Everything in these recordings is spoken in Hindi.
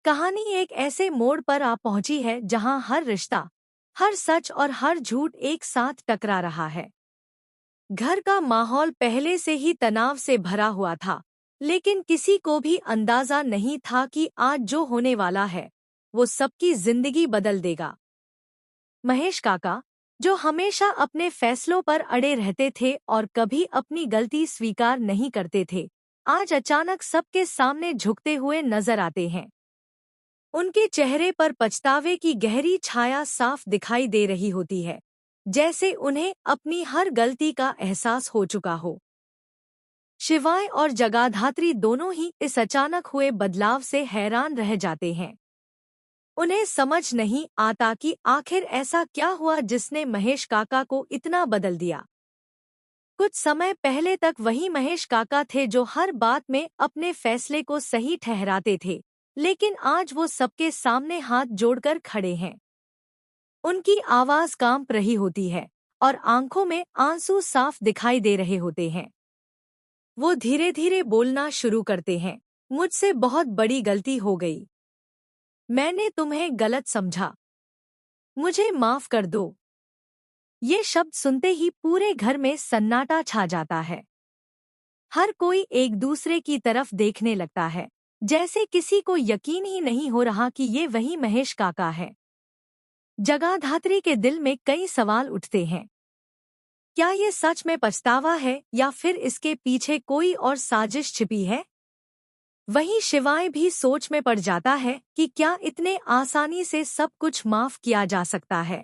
कहानी एक ऐसे मोड़ पर आ पहुंची है जहां हर रिश्ता, हर सच और हर झूठ एक साथ टकरा रहा है। घर का माहौल पहले से ही तनाव से भरा हुआ था, लेकिन किसी को भी अंदाजा नहीं था कि आज जो होने वाला है वो सबकी जिंदगी बदल देगा। महेश काका, जो हमेशा अपने फैसलों पर अड़े रहते थे और कभी अपनी गलती स्वीकार नहीं करते थे, आज अचानक सबके सामने झुकते हुए नजर आते हैं। उनके चेहरे पर पछतावे की गहरी छाया साफ दिखाई दे रही होती है, जैसे उन्हें अपनी हर गलती का एहसास हो चुका हो। शिवाय और जगाधात्री दोनों ही इस अचानक हुए बदलाव से हैरान रह जाते हैं। उन्हें समझ नहीं आता कि आखिर ऐसा क्या हुआ जिसने महेश काका को इतना बदल दिया। कुछ समय पहले तक वही महेश काका थे जो हर बात में अपने फैसले को सही ठहराते थे, लेकिन आज वो सबके सामने हाथ जोड़कर खड़े हैं। उनकी आवाज कांप रही होती है और आंखों में आंसू साफ दिखाई दे रहे होते हैं। वो धीरे धीरे बोलना शुरू करते हैं, मुझसे बहुत बड़ी गलती हो गई। मैंने तुम्हें गलत समझा। मुझे माफ कर दो। ये शब्द सुनते ही पूरे घर में सन्नाटा छा जाता है। हर कोई एक दूसरे की तरफ देखने लगता है, जैसे किसी को यकीन ही नहीं हो रहा कि ये वही महेश काका है। जगाधात्री के दिल में कई सवाल उठते हैं। क्या ये सच में पछतावा है या फिर इसके पीछे कोई और साजिश छिपी है? वहीं शिवाय भी सोच में पड़ जाता है कि क्या इतने आसानी से सब कुछ माफ किया जा सकता है।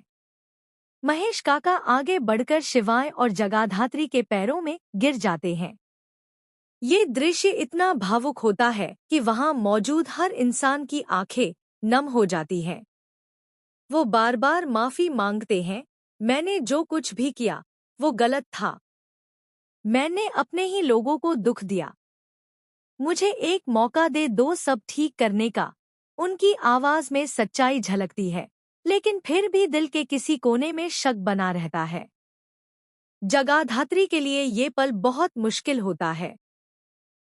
महेश काका आगे बढ़कर शिवाय और जगाधात्री के पैरों में गिर जाते हैं। ये दृश्य इतना भावुक होता है कि वहां मौजूद हर इंसान की आंखें नम हो जाती हैं। वो बार बार माफी मांगते हैं, मैंने जो कुछ भी किया वो गलत था। मैंने अपने ही लोगों को दुख दिया। मुझे एक मौका दे दो सब ठीक करने का। उनकी आवाज में सच्चाई झलकती है, लेकिन फिर भी दिल के किसी कोने में शक बना रहता है। जगाधात्री के लिए ये पल बहुत मुश्किल होता है।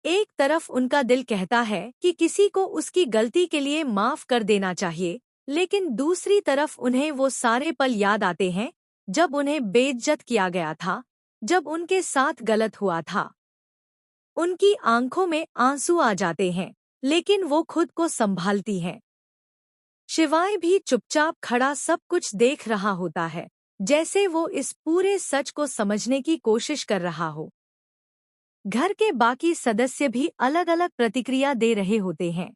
एक तरफ उनका दिल कहता है कि किसी को उसकी गलती के लिए माफ कर देना चाहिए, लेकिन दूसरी तरफ उन्हें वो सारे पल याद आते हैं जब उन्हें बेइज्जत किया गया था, जब उनके साथ गलत हुआ था। उनकी आंखों में आंसू आ जाते हैं, लेकिन वो खुद को संभालती हैं। शिवाय भी चुपचाप खड़ा सब कुछ देख रहा होता है, जैसे वो इस पूरे सच को समझने की कोशिश कर रहा हो। घर के बाकी सदस्य भी अलग अलग प्रतिक्रिया दे रहे होते हैं।